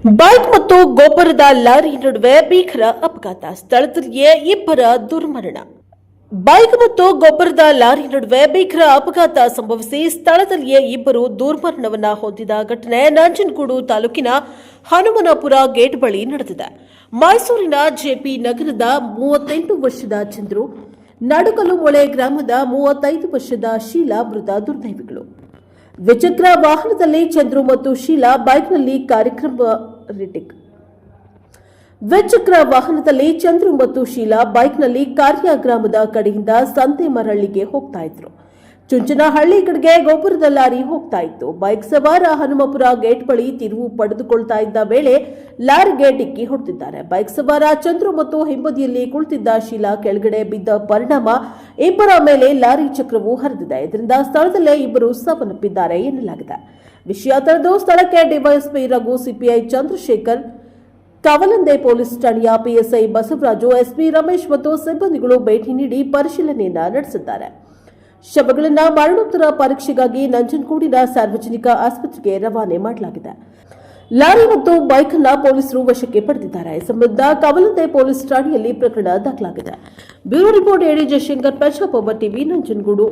Bike ಮತ್ತು ಗೊಬ್ಬರದ lorry ನಡುವೆ ಭೀಕರ ಅಪಘಾತ, ಸ್ಥಳದಲ್ಲಿಯೇ ಇಬ್ಬರ ದುರ್ಮರಣ. ಬೈಕ್ ಮತ್ತು ಗೊಬ್ಬರದ ಲಾರಿ ನಡುವೆ ಭೀಕರ ಅಪಘಾತ ಸಂಭವಿಸಿ ಸ್ಥಳದಲ್ಲಿಯೇ ಇಬ್ಬರು ದುರ್ಮರಣವನ್ನ ಹೊಂದಿದ ಘಟನೆ ನಂಜನಗೂಡು ತಾಲೂಕಿನ ಹನುಮನಪುರ ಗೇಟ್ ಬಳಿ ನಡೆದಿದೆ. ಮೈಸೂರಿನ ಜೆಪಿ ನಗರದ 38 ವರ್ಷದ ಚಂದ್ರು, ನಡುಕಲುಮೊಳೆ ಗ್ರಾಮದ 35 ವರ್ಷದ ಶೀಲಾ ಮೃತ ದುರ್ದೈವಿಗಳು. ದ್ವಿಚಕ್ರ ವಾಹನದಲ್ಲಿ ಚಂದ್ರು ಮತ್ತು ಶೀಲಾ ಬೈಕ್ನಲ್ಲಿ ದ್ವಿಚಕ್ರ ವಾಹನದಲ್ಲಿ ಚಂದ್ರು ಮತ್ತು ಶೀಲಾ ಬೈಕ್ನಲ್ಲಿ ಕಾರ್ಯ ಗ್ರಾಮದ ಕಡೆಯಿಂದ ಸಂತೆಮರಳ್ಳಿಗೆ ಹೋಗ್ತಾ ಇದ್ರು. ಚುಂಚನಹಳ್ಳಿ ಕಡೆಗೆ ಗೊಬ್ಬರದ ಲಾರಿ ಹೋಗ್ತಾ ಇತ್ತು. ಬೈಕ್ ಸವಾರ ಹನುಮಪುರ ಗೇಟ್ ಬಳಿ ತಿರುವು ಪಡೆದುಕೊಳ್ತಾ ಇದ್ದ ವೇಳೆ ಲಾರಿಗೆ ಡಿಕ್ಕಿ ಹೊಡೆದಿದ್ದಾರೆ. ಬೈಕ್ ಸವಾರ ಚಂದ್ರು ಮತ್ತು ಹಿಂಬದಿಯಲ್ಲಿ ಕುಳಿತಿದ್ದ ಶೀಲಾ ಕೆಳಗಡೆ ಬಿದ್ದ ಪರಿಣಾಮ ಇಬ್ಬರ ಮೇಲೆ ಲಾರಿ ಚಕ್ರವು ಹರಿದಿದೆ. ಇದರಿಂದ ಸ್ಥಳದಲ್ಲೇ ಇಬ್ಬರು ಸಾವನ್ನಪ್ಪಿದ್ದಾರೆ ಎನ್ನಲಾಗಿದೆ. ವಿಷಯ ತಿಳಿದು ಸ್ಥಳಕ್ಕೆ DYSP Raghu, CPI Chandrashekar, Kavalande police ಠಾಣೆಯ ಪಿಎಸ್ಐ ಬಸವರಾಜು, ಎಸ್ಪಿ ರಮೇಶ್ ಮತ್ತು ಸಿಬ್ಬಂದಿಗಳು ಭೇಟಿ ನೀಡಿ ಪರಿಶೀಲನೆಯನ್ನ ನಡೆಸಿದ್ದಾರೆ. ಶವಗಳನ್ನು ಮರಣೋತ್ತರ ಪರೀಕ್ಷೆಗಾಗಿ ನಂಜನಗೂಡಿನ ಸಾರ್ವಜನಿಕ ಆಸ್ಪತ್ರೆಗೆ ರವಾನೆ ಮಾಡಲಾಗಿದೆ. ಲಾರಿ ಮತ್ತು ಬೈಕ್ ಅನ್ನು ಪೊಲೀಸರು ವಶಕ್ಕೆ ಪಡೆದಿದ್ದಾರೆ. ಈ ಸಂಬಂಧ ಕವಲಂದೆ ಪೊಲೀಸ್ ಠಾಣೆಯಲ್ಲಿ ಪ್ರಕರಣ ದಾಖಲಾಗಿದೆ. ಬ್ಯೂರೋ ರಿಪೋರ್ಟ್ ಎಡಿ ಜಯಶಂಕರ್, ಪಂಜಾಬ್ ಟಿವಿ, ನಂಜನಗೂಡು.